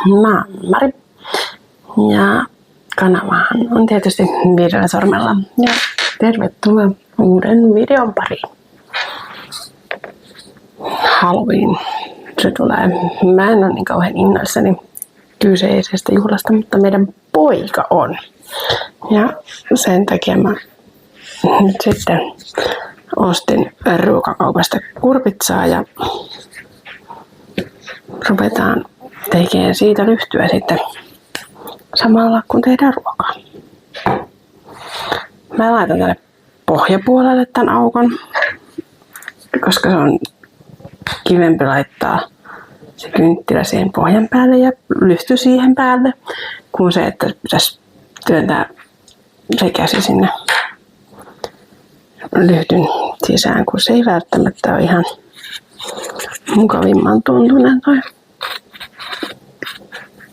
Mä oon Mari ja kanavahan on tietysti Viidellä sormella ja tervetuloa uuden videon pariin. Halloween, se tulee. Mä en ole niin kauhean innoissani kyseisestä juhlasta, mutta meidän poika on. Ja sen takia mä nyt sitten ostin ruokakaupasta kurpitsaa ja ruvetaan tekemään siitä lyhtyä sitten samalla kun tehdään ruokaa. Mä laitan tänne pohjapuolelle tän aukon, koska se on kivempi laittaa se kynttilä siihen pohjan päälle ja lyhty siihen päälle, kuin se, että pitäisi työntää se käsi sinne lyhtyn sisään, kun se ei välttämättä ole ihan mukavimman tuntunen toi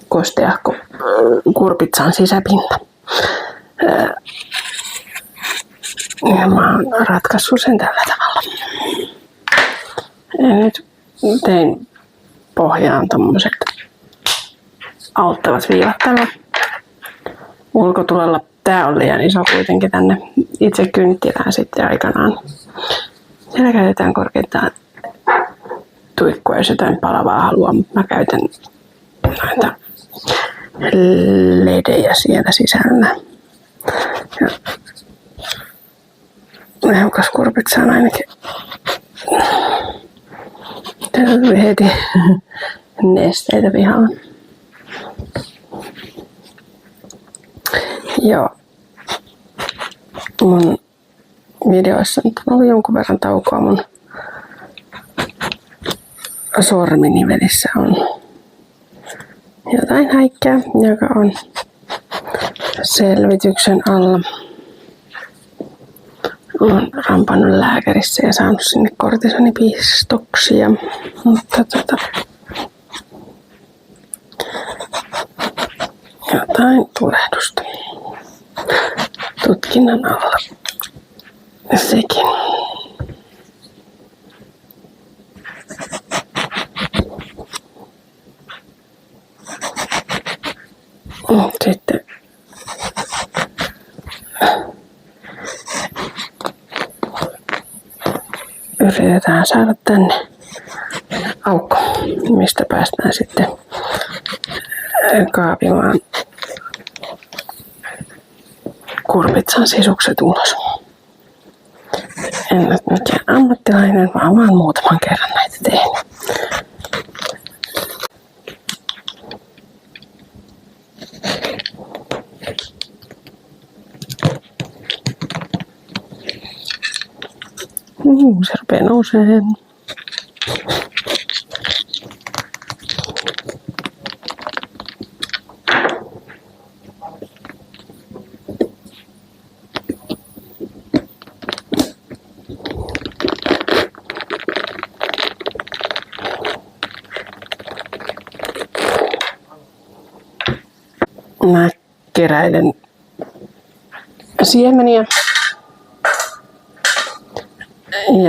kosteahko kurpitsan sisäpinta. Ja mä oon ratkaissut sen tällä tavalla. Ja nyt tein pohjaan tommoset auttavat viivat tällä ulkotulella. Tää on liian iso kuitenkin tänne itse kynttilään sitten aikanaan. Siellä käytetään korkeintaan tuikkua, jos jotain palavaa haluaa, mutta mä käytän näitä ledejä siellä sisällä. Ja nehukas kurpitsa on ainakin. Täällä tuli heti nesteitä pihalla. Joo. Mun videoissa nyt on ollut jonkun verran taukoa. Mun sorminivelissä on jotain häikkää, joka on selvityksen alla. Olen rampannut lääkärissä ja saanut sinne kortisonipistoksia, mutta jotain tulehdusta tutkinnan alla. Sekin. Sitten yritetään saada tänne aukko, mistä päästään sitten kaapimaan kurpitsan sisukset ulos. En ole mikään ammattilainen, vaan muutaman kerran näitä tehnyt. Se rupeaa nousemaan. Mä keräilen siemeniä,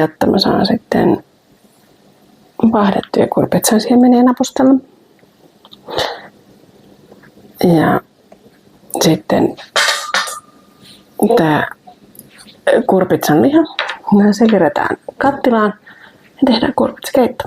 jotta mä saan sitten vaahdettuja kurpitsan siemeniä napustella. Ja sitten tää kurpitsan liha, se kerätään kattilaan ja tehdään kurpitsakeitto.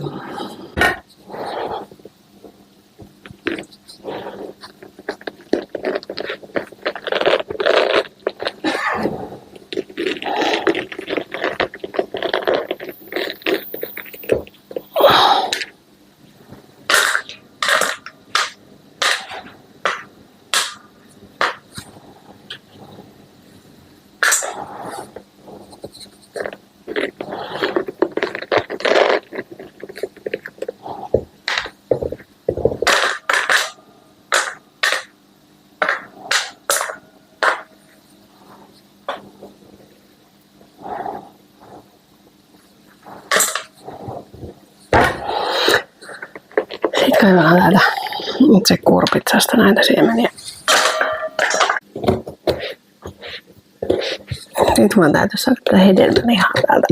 Kaivellaan täältä itse kurpitsasta näitä siemeniä. Nyt mun täytyy saada tätä hedelmälihaa täältä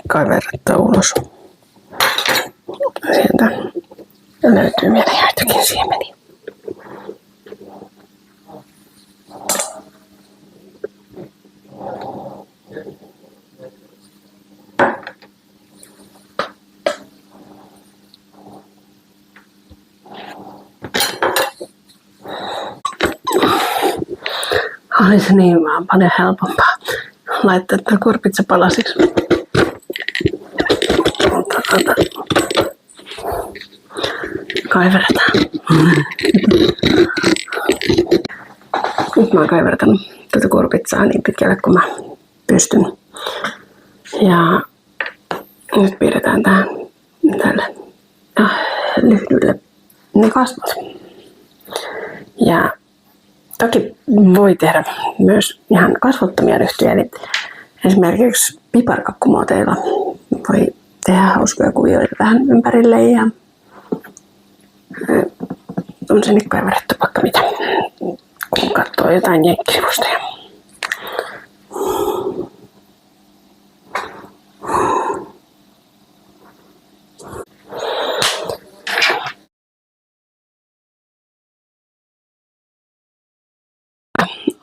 kaiverrettua ulos. Sieltä löytyy vielä joitakin siemeniä. Olisi niin vaan paljon helpompaa laittaa tämä kurpitsa palasiksi. Kaiverretaan. Nyt mä oon kaivertanut tätä kurpitsaa niin pitkälle kuin mä pystyn. Ja nyt piirretään tälle lyhdylle ne kasvot. Ja toki voi tehdä myös ihan kasvottomia lyhtyjä, eli esimerkiksi piparkakkumuoteilla voi tehdä hauskoja kuvioita vähän ympärille ja on sinne kaiverrettu vaikka mitä, kun katsoo jotain jenkkisivustoja.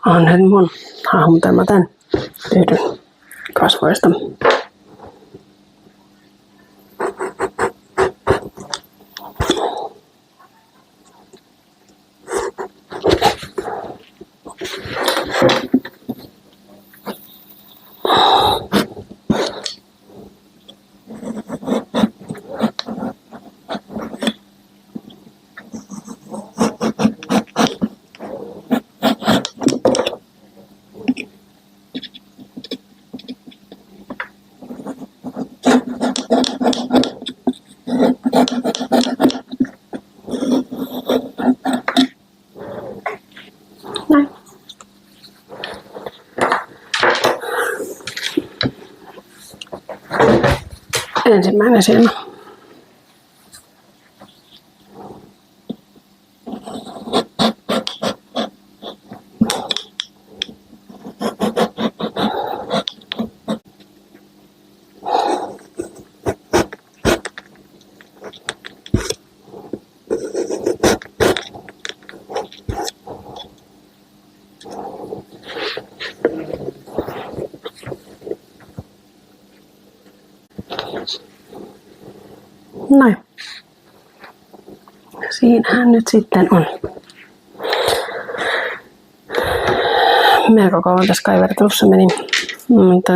On nyt mun hahmotelma tän lyhdyn kasvoista. Näin. Ensimmäinen silmä. Noin. Siinähän nyt sitten on. Melko kauan tässä kaivertelussa meni. Mutta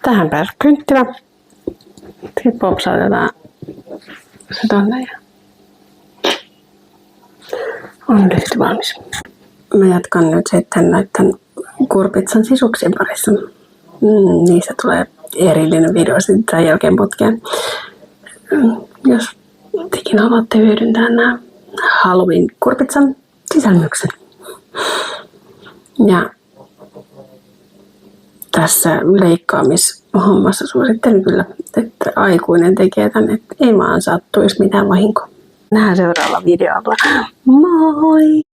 tähän pääsi kynttilä. Sitten popsautetaan se tonne ja on lyhty valmis. Mä jatkan nyt sitten näiden kurpitsan sisuksien parissa. Niistä tulee erillinen video sitten tämän jälkeen putkeen. Jos tekin haluatte hyödyntää nämä Halloween-kurpitsan sisälmykset. Ja tässä leikkaamishommassa suosittelen kyllä, että aikuinen tekee tän, että ei vaan sattuisi mitään vahinkoa. Nähdään seuraavalla videolla. Moi!